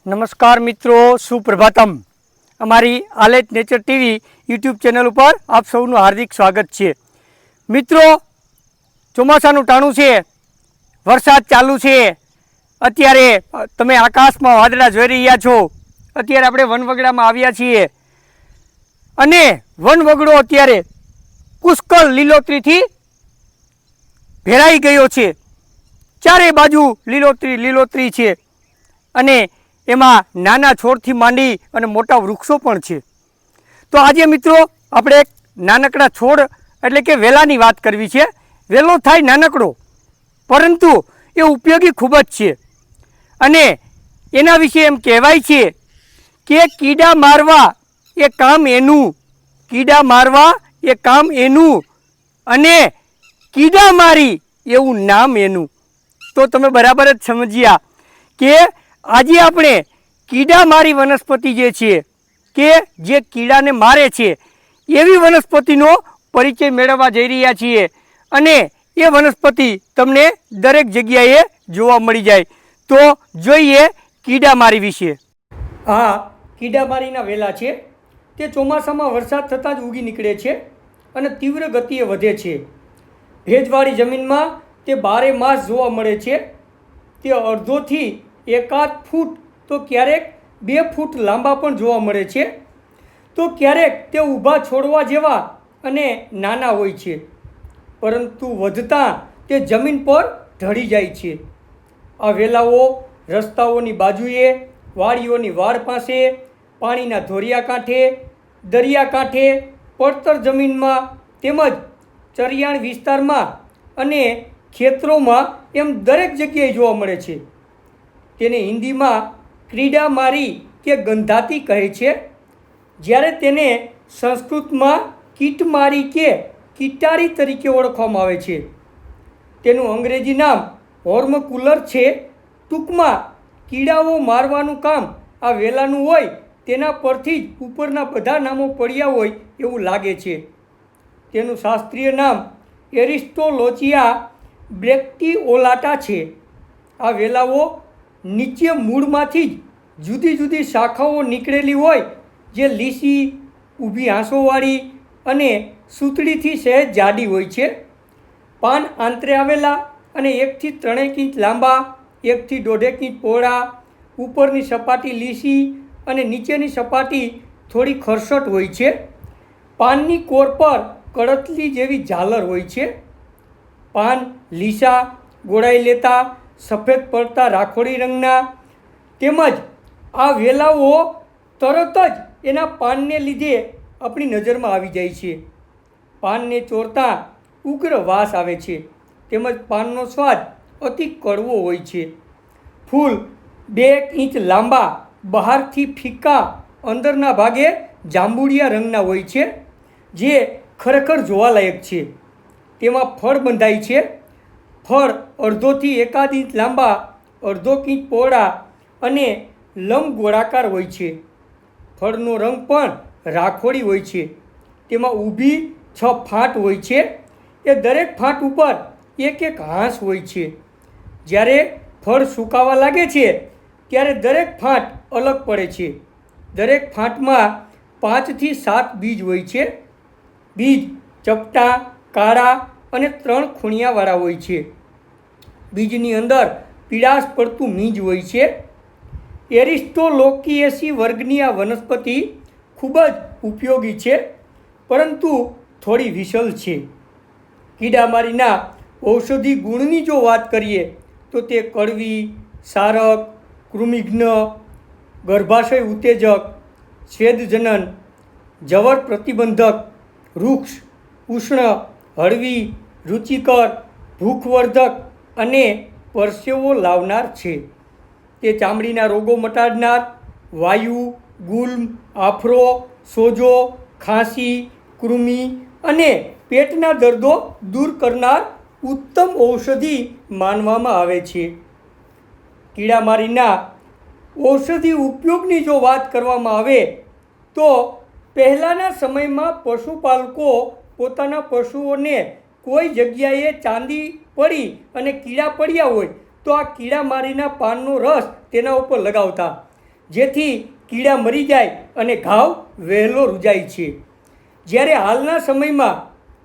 નમસ્કાર મિત્રો, સુપ્રભાતમ. અમારી આલેટ નેચર ટીવી યુટ્યુબ ચેનલ ઉપર આપ સૌનું હાર્દિક સ્વાગત છે. મિત્રો, ચોમાસાનું ટાણું છે, વરસાદ ચાલુ છે. અત્યારે તમે આકાશમાં વાદળા જોઈ રહ્યા છો. અત્યારે આપણે વનવગડામાં આવ્યા છીએ અને વનવગડો અત્યારે પુષ્કળ લીલોતરીથી ભેરાઈ ગયો છે. ચારે બાજુ લીલોતરી છે અને એમાં નાના છોડથી માંડી અને મોટા વૃક્ષો પણ છે. તો આજે મિત્રો આપણે એક નાનકડા છોડ એટલે કે વેલાની વાત કરવી છે. વેલો થાય નાનકડો, પરંતુ એ ઉપયોગી ખૂબ જ છે અને એના વિશે એમ કહેવાય છે કે કીડા મારવા એ કામ એનું, કીડા મારવા એ કામ એનું અને કીડા મારી એવું નામ એનું. તો તમે બરાબર જ સમજ્યા કે આજે આપણે કીડામારી વનસ્પતિ જે છે કે જે કીડાને મારે છે એવી વનસ્પતિનો પરિચય મેળવવા જઈ રહ્યા છીએ અને એ વનસ્પતિ તમને દરેક જગ્યાએ જોવા મળી જાય. તો જોઈએ કીડામારી વિશે. આ કીડામારીના વેલા છે તે ચોમાસામાં વરસાદ થતાં જ ઉગી નીકળે છે અને તીવ્ર ગતિએ વધે છે. ભેજવાળી જમીનમાં તે 12 માસ જોવા મળે છે. તે અડધોથી 1.5 ફૂટ તો ક્યારેક 2 ફૂટ લાંબા પણ જોવા મળે છે. તો ક્યારેક તે ઊભા છોડવા જેવા અને નાના હોય છે, પરંતુ વધતાં તે જમીન પર ઢળી જાય છે. આ વેલાઓ રસ્તાઓની બાજુએ, વાડીઓની વાડ પાસે, પાણીના ધોરિયા કાંઠે, દરિયા કાંઠે, પડતર જમીનમાં તેમજ ચરિયાણ વિસ્તારમાં અને ખેતરોમાં એમ દરેક જગ્યાએ જોવા મળે છે. તેને હિન્દીમાં કીડામારી કે ગંધાતી કહે છે, જ્યારે તેને સંસ્કૃતમાં કીટમારી કે કીટારી તરીકે ઓળખવામાં આવે છે. તેનું અંગ્રેજી નામ હોર્મકુલર છે. ટૂંકમાં કીડાઓ મારવાનું કામ આ વેલાનું હોય તેના પરથી જ ઉપરના બધા નામો પડ્યા હોય એવું લાગે છે. તેનું શાસ્ત્રીય નામ એરિસ્ટોલોચિયા બ્રેક્ટીઓલાટા છે. આ વેલાઓ નીચે મૂળમાંથી જ જુદી જુદી શાખાઓ નીકળેલી હોય, જે લીસી, ઊભી આંસોવાળી અને સૂતળીથી સહેજ જાડી હોય છે. પાન આંતરે આવેલા અને 1 થી 3 ઇંચ લાંબા, 1 થી 1.5 ઇંચ પહોળા, ઉપરની સપાટી લીસી અને નીચેની સપાટી થોડી ખરસટ હોય છે. પાનની કોર પર કળતલી જેવી ઝાલર હોય છે. પાન લીસા, ગોળાઈ લેતા, સફેદ પડતા રાખોડી રંગના, તેમજ આ વેલાઓ તરત જ એના પાનને લીધે આપણી નજરમાં આવી જાય છે. પાનને ચોરતા ઉગ્ર વાસ આવે છે, તેમજ પાનનો સ્વાદ અતિ કડવો હોય છે. ફૂલ 2 ઇંચ લાંબા, બહારથી ફીકા, અંદરના ભાગે જાંબુડિયા રંગના હોય છે, જે ખરેખર જોવાલાયક છે. તેમાં ફળ બંધાય છે. ફળ અડધોથી 1.5 ઇંચ લાંબા, 1/2 ઇંચ પહોળા અને લંબ ગોળાકાર હોય છે. ફળનો રંગ પણ રાખોડી હોય છે. તેમાં ઊભી 6 ફાંટ હોય છે. એ દરેક ફાંટ ઉપર એક હાંસ હોય છે. જ્યારે ફળ સુકાવા લાગે છે ત્યારે દરેક ફાંટ અલગ પડે છે. દરેક ફાંટમાં 5 થી 7 બીજ હોય છે. બીજ ચપટા, કાળા અને 3 ખૂણિયાવાળા હોય છે. બીજની અંદર પીળાશ પડતું મીંજ હોય છે. એરિસ્ટોલોકિએસી વર્ગની આ વનસ્પતિ ખૂબ જ ઉપયોગી છે, પરંતુ થોડી વિશલ છે. કીડામારીના ઔષધિ ગુણની જો વાત કરીએ તો તે કડવી, સારક, કૃમિઘ્ન, ગર્ભાશય ઉત્તેજક, સ્વેદજનન, જવર પ્રતિબંધક, વૃક્ષ, ઉષ્ણ, હળવી, રુચિકર, ભૂખવર્ધક અને પરસેવો લાવનાર છે. તે ચામડીના રોગો મટાડનાર, વાયુ, ગુલ્મ, આફરો, સોજો, ખાંસી, કૃમિ અને પેટના દર્દો દૂર કરનાર ઉત્તમ ઔષધિ માનવામાં આવે છે. કીડામારીના ઔષધિ ઉપયોગની જો વાત કરવામાં આવે તો પહેલાંના સમયમાં પશુપાલકો પોતાના પશુઓને કોઈ જગ્યાએ ચાંદી પડી અને કીડા પડ્યા હોય તો આ કીડામારીના પાનનો રસ તેના ઉપર લગાવતા, જેથી કીડા મરી જાય અને ઘાવ વહેલો રૂજાય છે. જ્યારે હાલના સમયમાં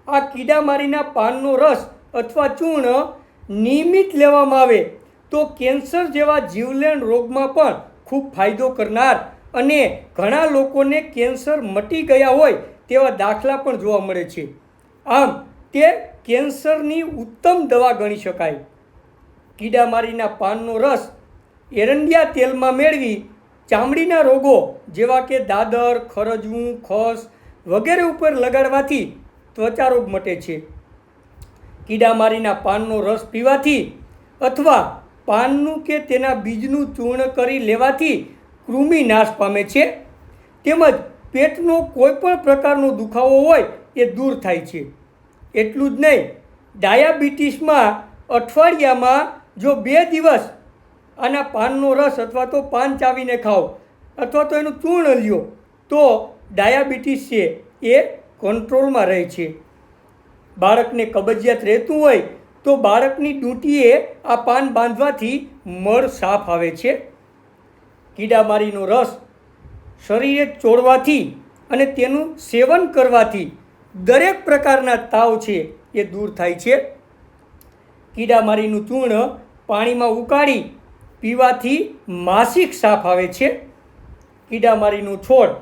આ કીડામારીના પાનનો રસ અથવા ચૂર્ણ નિયમિત લેવામાં આવે તો કેન્સર જેવા જીવલેણ રોગમાં પણ ખૂબ ફાયદો કરનાર અને ઘણા લોકોને કેન્સર મટી ગયા હોય તેવા દાખલા પણ જોવા મળે છે. આમ તે કેન્સરની ઉત્તમ દવા ગણી શકાય. કીડામારીના પાનનો રસ એરંડિયા તેલમાં મેળવી ચામડીના રોગો જેવા કે દાદર, ખરજવું, ખસ વગેરે ઉપર લગાડવાથી ત્વચા રોગ મટે છે. કીડામારીના પાનનો રસ પીવાથી અથવા પાનનું કે તેના બીજનું ચૂર્ણ કરી લેવાથી કૃમિ નાશ પામે છે. તેમજ પેટનો કોઈ પણ પ્રકારનો દુખાવો હોય એ દૂર થાય છે. એટલું જ નહીં, ડાયાબિટીસમાં અઠવાડિયામાં જો 2 દિવસ આના પાનનો રસ અથવા તો પાન ચાવીને ખાઓ અથવા તો એનું ચૂર્ણ લ્યો તો ડાયાબિટીસ છે એ કંટ્રોલમાં રહે છે. બાળકને કબજિયાત રહેતું હોય તો બાળકની ડૂંટીએ આ પાન બાંધવાથી મળ સાફ આવે છે. કીડામારીનો રસ શરીરે ચોળવાથી અને તેનું સેવન કરવાથી દરેક પ્રકારના તાવ છે એ દૂર થાય છે. કીડામારીનું ચૂર્ણ પાણીમાં ઉકાળી પીવાથી માસિક સાફ આવે છે. કીડામારીનું છોડ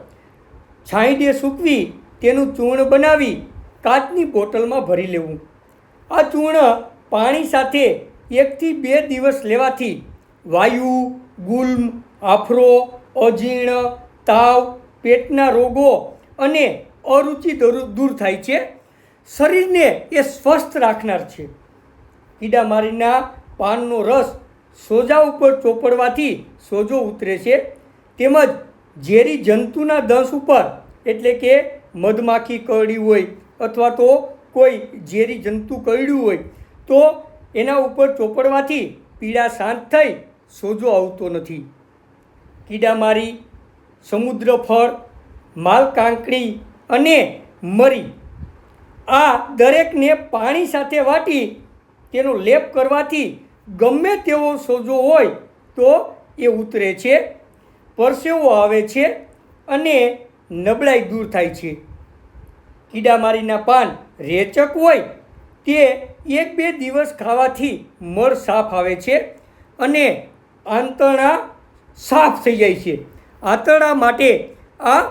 છાંયડે સૂકવી તેનું ચૂર્ણ બનાવી કાચની બોટલમાં ભરી લેવું. આ ચૂર્ણ પાણી સાથે 1 થી 2 દિવસ લેવાથી વાયુ, ગુલ્મ, આફરો, અજીર્ણ, તાવ, પેટના રોગો અને અરુચિ દૂર થાય છે. શરીરને એ સ્વસ્થ રાખનાર છે. કીડામારીના પાનનો રસ સોજા ઉપર ચોપડવાથી સોજો ઉતરે છે. તેમજ ઝેરી જંતુના દંશ ઉપર એટલે કે મધમાખી કરડી હોય અથવા તો કોઈ ઝેરી જંતુ કરડ્યું હોય તો એના ઉપર ચોપડવાથી પીડા શાંત થઈ સોજો આવતો નથી. કીડામારી, સમુદ્રફળ, માલકાંકડી અને મરી આ દરેકને પાણી સાથે વાટી તેનો લેપ કરવાથી ગમે તેવો સોજો હોય તો એ ઉતરે છે, પરસેવો આવે છે અને નબળાઈ દૂર થાય છે. કીડામારીના પાન રેચક હોય તે 1-2 દિવસ ખાવાથી મળ સાફ આવે છે અને આંતરડા સાફ થઈ જાય છે. આંતરડા માટે આ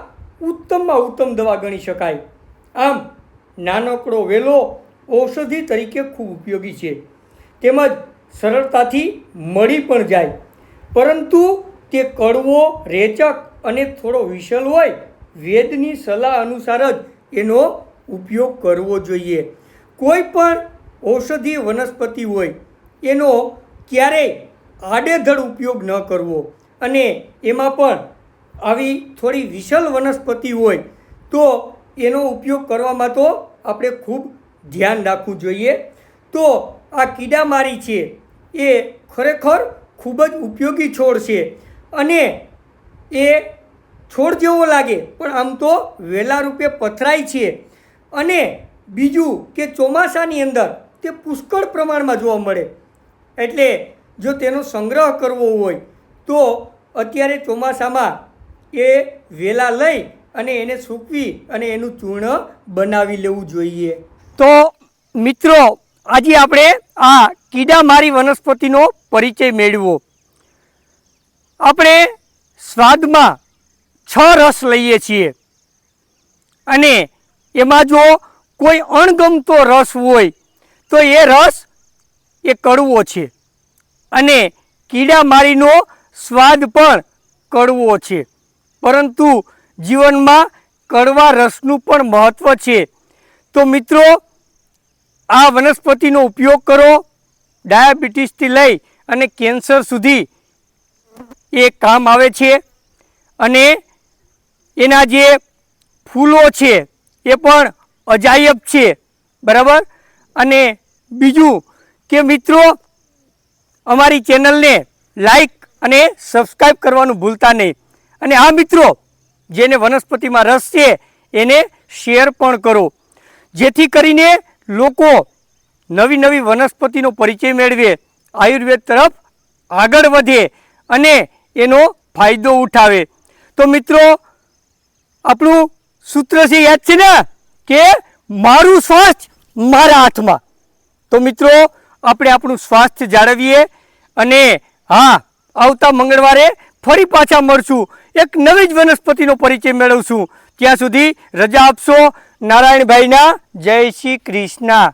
ઉત્તમમાં ઉત્તમ દવા ગણી શકાય. આમ નાનકડો વેલો ઔષધિ તરીકે ખૂબ ઉપયોગી છે. તેમજ સરળતાથી મળી પણ જાય, પરંતુ તે કડવો, રેચક અને થોડો વિષલ હોય વેદની સલાહ અનુસાર જ એનો ઉપયોગ કરવો જોઈએ. કોઈ પણ ઔષધિ વનસ્પતિ હોય એનો ક્યારેય આડેધડ ઉપયોગ ન કરવો અને એમાં પણ આવી થોડી વિષલ વનસ્પતિ હોય તો એનો ઉપયોગ કરવામાં તો આપણે ખૂબ ધ્યાન રાખવું જોઈએ. તો આ કીડામારી છે એ ખરેખર ખૂબ જ ઉપયોગી છોડ છે અને એ છોડ જેવો લાગે પણ આમ તો વેલા રૂપે પથરાય છે. અને બીજું કે ચોમાસાની અંદર તે પુષ્કળ પ્રમાણમાં જોવા મળે. એટલે જો તેનો સંગ્રહ કરવો હોય તો અત્યારે ચોમાસામાં એ વેલા લઈ અને એને સૂકવી અને એનું ચૂર્ણ બનાવી લેવું જોઈએ. તો મિત્રો, આજે આપણે આ કીડામારી વનસ્પતિનો પરિચય મેળવ્યો. આપણે સ્વાદમાં 6 રસ લઈએ છીએ અને એમાં જો કોઈ અણગમતો રસ હોય તો એ રસ એ કડવો છે અને કીડામારીનો સ્વાદ પણ કડવો છે. પરંતુ જીવનમાં કડવા રસનું પણ મહત્ત્વ છે. તો મિત્રો, આ વનસ્પતિનો ઉપયોગ કરો. ડાયાબિટીસથી લઈ અને કેન્સર સુધી એ કામ આવે છે અને એના જે ફૂલો છે એ પણ અજાયબ છે, બરાબર. અને બીજું કે મિત્રો, અમારી ચેનલને લાઈક અને સબસ્ક્રાઈબ કરવાનું ભૂલતા નહીં. અને આ મિત્રો, જેને વનસ્પતિમાં રસ છે એને શેર પણ કરો, જેથી કરીને લોકો નવી નવી વનસ્પતિનો પરિચય મેળવે, આયુર્વેદ તરફ આગળ વધે અને એનો ફાયદો ઉઠાવે. તો મિત્રો આપણું સૂત્ર છે યાદ છે ને કે મારું સ્વાસ્થ્ય મારા હાથમાં. તો મિત્રો આપણે આપણું સ્વાસ્થ્ય જાળવીએ અને હા, આવતા મંગળવારે ફરી પાછા મળશું, એક નવી જ વનસ્પતિનો પરિચય મેળવશું. ત્યાં સુધી રજા આપશો. નારાયણભાઈના જય શ્રી કૃષ્ણ.